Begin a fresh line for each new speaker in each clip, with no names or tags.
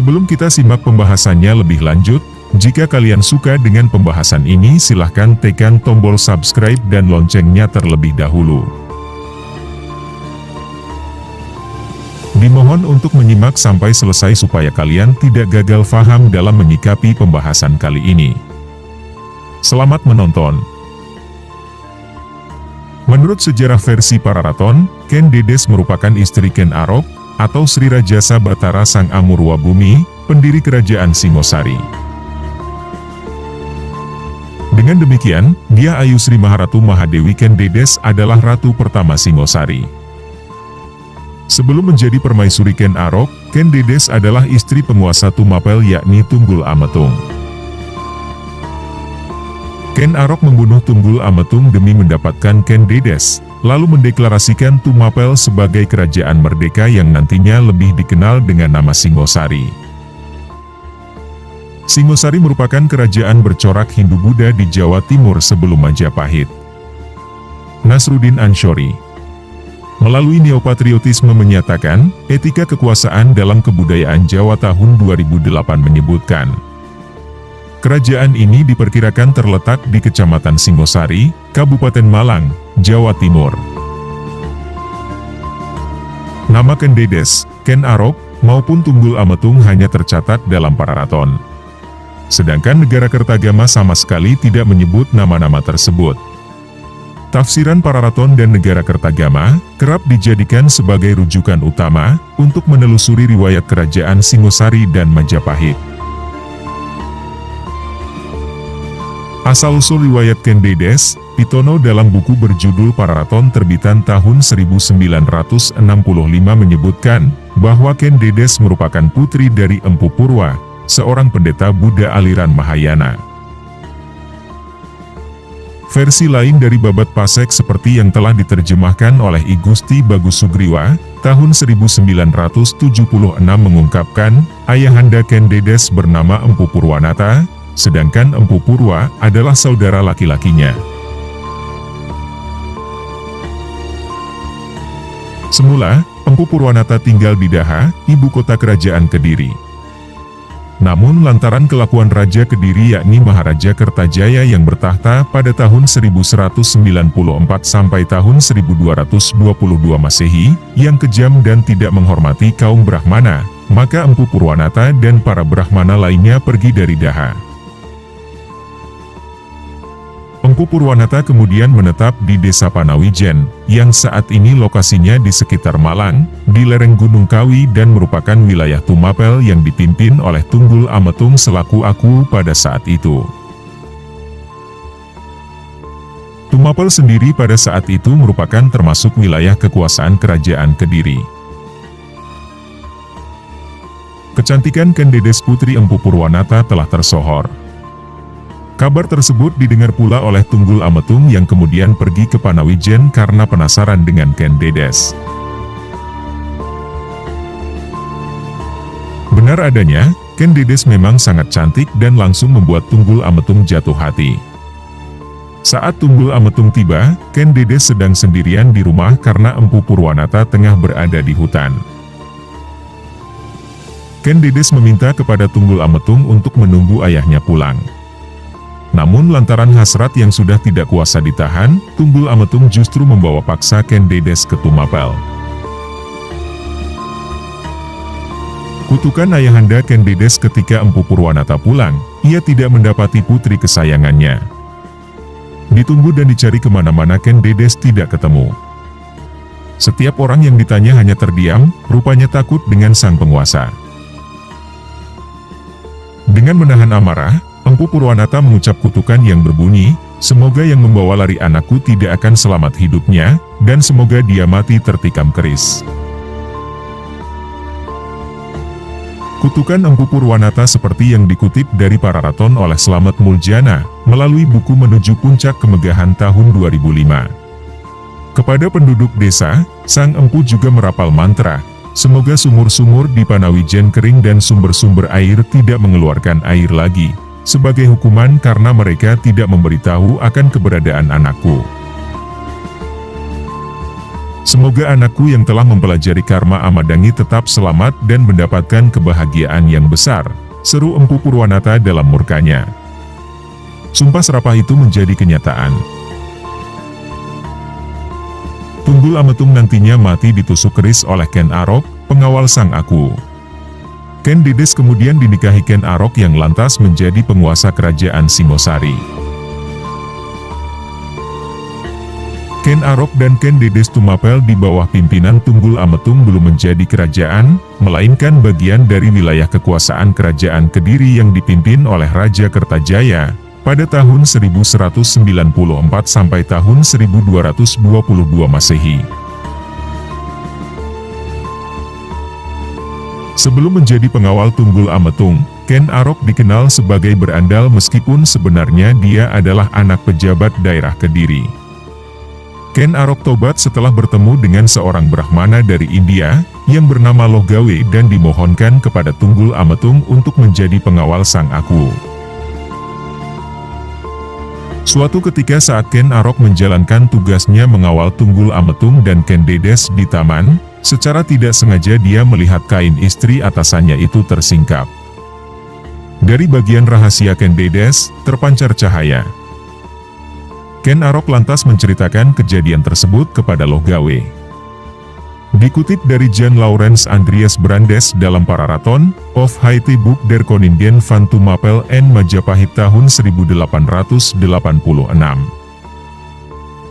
Sebelum kita simak pembahasannya lebih lanjut, jika kalian suka dengan pembahasan ini silahkan tekan tombol subscribe dan loncengnya terlebih dahulu. Dimohon untuk menyimak sampai selesai supaya kalian tidak gagal paham dalam menyikapi pembahasan kali ini. Selamat menonton. Menurut sejarah versi Pararaton, Ken Dedes merupakan istri Ken Arok, atau Sri Rajasa Batara Sang Amurwa Bumi, pendiri kerajaan Singosari. Dengan demikian, dia Ayu Sri Maharatu Mahadewi Ken Dedes adalah ratu pertama Singosari. Sebelum menjadi permaisuri Ken Arok, Ken Dedes adalah istri penguasa Tumapel yakni Tunggul Ametung. Ken Arok membunuh Tunggul Ametung demi mendapatkan Ken Dedes, lalu mendeklarasikan Tumapel sebagai kerajaan merdeka yang nantinya lebih dikenal dengan nama Singosari. Singosari merupakan kerajaan bercorak Hindu-Buddha di Jawa Timur sebelum Majapahit. Nasruddin Anshori melalui neopatriotisme menyatakan, etika kekuasaan dalam kebudayaan Jawa tahun 2008 menyebutkan, kerajaan ini diperkirakan terletak di Kecamatan Singosari, Kabupaten Malang, Jawa Timur. Nama Ken Dedes, Ken Arok, maupun Tunggul Ametung hanya tercatat dalam Pararaton. Sedangkan negara Kertagama sama sekali tidak menyebut nama-nama tersebut. Tafsiran Pararaton dan negara Kertagama kerap dijadikan sebagai rujukan utama untuk menelusuri riwayat kerajaan Singosari dan Majapahit. Asal-usul riwayat Ken Dedes, Pitono dalam buku berjudul Pararaton terbitan tahun 1965 menyebutkan bahwa Ken Dedes merupakan putri dari Empu Purwa, seorang pendeta Buddha aliran Mahayana. Versi lain dari Babat Pasek seperti yang telah diterjemahkan oleh I Gusti Bagus Sugriwa, tahun 1976 mengungkapkan, ayahanda Ken Dedes bernama Empu Purwanata, sedangkan Empu Purwa adalah saudara laki-lakinya. Semula, Empu Purwanata tinggal di Daha, ibu kota kerajaan Kediri. Namun lantaran kelakuan Raja Kediri yakni Maharaja Kertajaya yang bertahta pada tahun 1194 sampai tahun 1222 Masehi, yang kejam dan tidak menghormati kaum Brahmana, maka Empu Purwanata dan para Brahmana lainnya pergi dari Daha. Empu Purwanata kemudian menetap di Desa Panawijen, yang saat ini lokasinya di sekitar Malang, di lereng Gunung Kawi dan merupakan wilayah Tumapel yang dipimpin oleh Tunggul Ametung selaku aku pada saat itu. Tumapel sendiri pada saat itu merupakan termasuk wilayah kekuasaan kerajaan Kediri. Kecantikan Ken Dedes putri Empu Purwanata telah tersohor. Kabar tersebut didengar pula oleh Tunggul Ametung yang kemudian pergi ke Panawijen karena penasaran dengan Ken Dedes. Benar adanya, Ken Dedes memang sangat cantik dan langsung membuat Tunggul Ametung jatuh hati. Saat Tunggul Ametung tiba, Ken Dedes sedang sendirian di rumah karena Empu Purwanata tengah berada di hutan. Ken Dedes meminta kepada Tunggul Ametung untuk menunggu ayahnya pulang. Namun lantaran hasrat yang sudah tidak kuasa ditahan, Tunggul Ametung justru membawa paksa Ken Dedes ke Tumapel. Kutukan ayahanda Ken Dedes ketika Empu Purwanata pulang, ia tidak mendapati putri kesayangannya. Ditunggu dan dicari kemana-mana Ken Dedes tidak ketemu. Setiap orang yang ditanya hanya terdiam, rupanya takut dengan sang penguasa. Dengan menahan amarah, Empu Purwanata mengucap kutukan yang berbunyi, semoga yang membawa lari anakku tidak akan selamat hidupnya, dan semoga dia mati tertikam keris. Kutukan Empu Purwanata seperti yang dikutip dari Pararaton oleh Slamet Muljana, melalui buku Menuju Puncak Kemegahan tahun 2005. Kepada penduduk desa, sang empu juga merapal mantra, semoga sumur-sumur di Panawijen kering dan sumber-sumber air tidak mengeluarkan air lagi, sebagai hukuman karena mereka tidak memberitahu akan keberadaan anakku. Semoga anakku yang telah mempelajari karma Ahmad Dhani tetap selamat dan mendapatkan kebahagiaan yang besar, seru Empu Purwanata dalam murkanya. Sumpah serapah itu menjadi kenyataan. Tunggul Ametung nantinya mati ditusuk keris oleh Ken Arok, pengawal Sang Aku. Ken Dedes kemudian dinikahi Ken Arok yang lantas menjadi penguasa kerajaan Singosari. Ken Arok dan Ken Dedes Tumapel di bawah pimpinan Tunggul Ametung belum menjadi kerajaan, melainkan bagian dari wilayah kekuasaan kerajaan Kediri yang dipimpin oleh Raja Kertajaya pada tahun 1194 sampai tahun 1222 Masehi. Sebelum menjadi pengawal Tunggul Ametung, Ken Arok dikenal sebagai berandal meskipun sebenarnya dia adalah anak pejabat daerah Kediri. Ken Arok tobat setelah bertemu dengan seorang Brahmana dari India, yang bernama Lohgawe dan dimohonkan kepada Tunggul Ametung untuk menjadi pengawal Sang Aku. Suatu ketika saat Ken Arok menjalankan tugasnya mengawal Tunggul Ametung dan Ken Dedes di taman, secara tidak sengaja dia melihat kain istri atasannya itu tersingkap. Dari bagian rahasia Ken Dedes, terpancar cahaya. Ken Arok lantas menceritakan kejadian tersebut kepada Lohgawe. Dikutip dari Jan Laurens Andreas Brandes dalam Pararaton of Haiti Book der Koningen van Tumapel en Majapahit tahun 1886.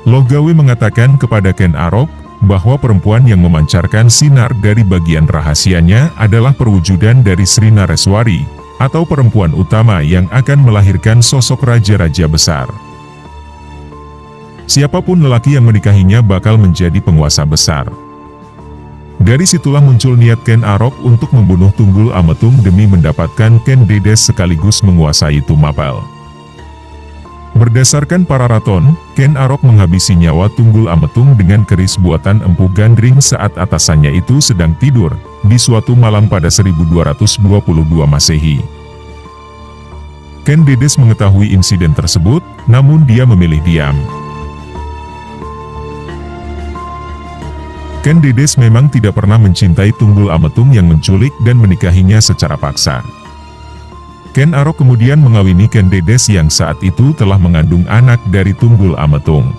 Lohgawe mengatakan kepada Ken Arok, bahwa perempuan yang memancarkan sinar dari bagian rahasianya adalah perwujudan dari Sri Nareswari, atau perempuan utama yang akan melahirkan sosok raja-raja besar. Siapapun lelaki yang menikahinya bakal menjadi penguasa besar. Dari situlah muncul niat Ken Arok untuk membunuh Tunggul Ametung demi mendapatkan Ken Dedes sekaligus menguasai Tumapel. Berdasarkan Pararaton, Ken Arok menghabisi nyawa Tunggul Ametung dengan keris buatan Empu Gandring saat atasannya itu sedang tidur, di suatu malam pada 1222 Masehi. Ken Dedes mengetahui insiden tersebut, namun dia memilih diam. Ken Dedes memang tidak pernah mencintai Tunggul Ametung yang menculik dan menikahinya secara paksa. Ken Arok kemudian mengawini Ken Dedes yang saat itu telah mengandung anak dari Tunggul Ametung.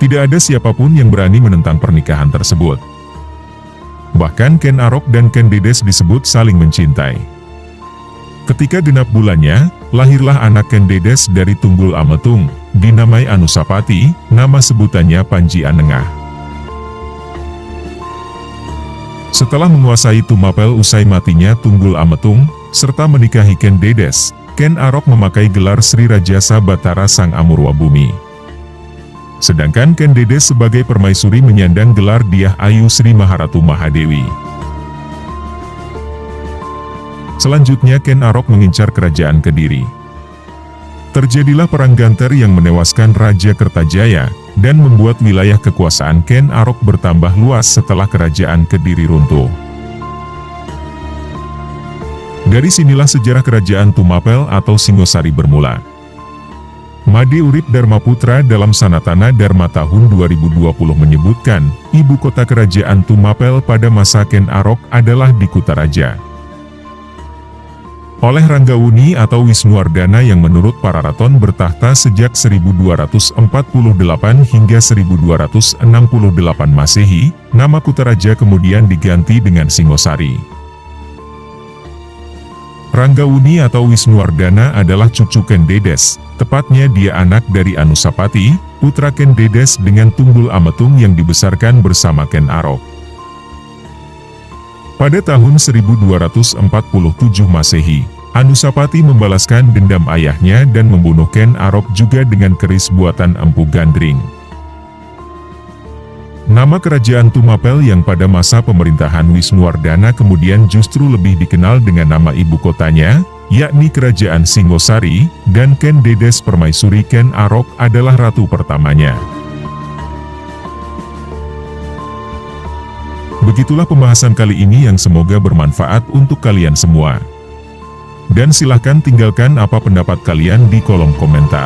Tidak ada siapapun yang berani menentang pernikahan tersebut. Bahkan Ken Arok dan Ken Dedes disebut saling mencintai. Ketika genap bulannya, lahirlah anak Ken Dedes dari Tunggul Ametung, dinamai Anusapati, nama sebutannya Panji Anengah. Setelah menguasai Tumapel usai matinya Tunggul Ametung, serta menikahi Ken Dedes, Ken Arok memakai gelar Sri Rajasa Batara Sang Amurwa Bumi. Sedangkan Ken Dedes sebagai permaisuri menyandang gelar Diah Ayu Sri Maharatu Mahadewi. Selanjutnya Ken Arok mengincar kerajaan Kediri. Terjadilah perang Ganter yang menewaskan Raja Kertajaya, dan membuat wilayah kekuasaan Ken Arok bertambah luas setelah kerajaan Kediri runtuh. Dari sinilah sejarah kerajaan Tumapel atau Singosari bermula. Made Urip Dharmaputra dalam Sanatana Dharma tahun 2020 menyebutkan, ibu kota kerajaan Tumapel pada masa Ken Arok adalah di Kutaraja. Oleh Ranggawuni atau Wisnuwardana yang menurut Pararaton bertahta sejak 1248 hingga 1268 Masehi, nama Kutaraja kemudian diganti dengan Singosari. Ranggawuni atau Wisnuwardana adalah cucu Ken Dedes, tepatnya dia anak dari Anusapati, putra Ken Dedes dengan Tunggul Ametung yang dibesarkan bersama Ken Arok. Pada tahun 1247 Masehi, Anusapati membalaskan dendam ayahnya dan membunuh Ken Arok juga dengan keris buatan Empu Gandring. Nama kerajaan Tumapel yang pada masa pemerintahan Wisnuwardana kemudian justru lebih dikenal dengan nama ibu kotanya, yakni Kerajaan Singosari, dan Ken Dedes permaisuri Ken Arok adalah ratu pertamanya. Begitulah pembahasan kali ini yang semoga bermanfaat untuk kalian semua. Dan silahkan tinggalkan apa pendapat kalian di kolom komentar.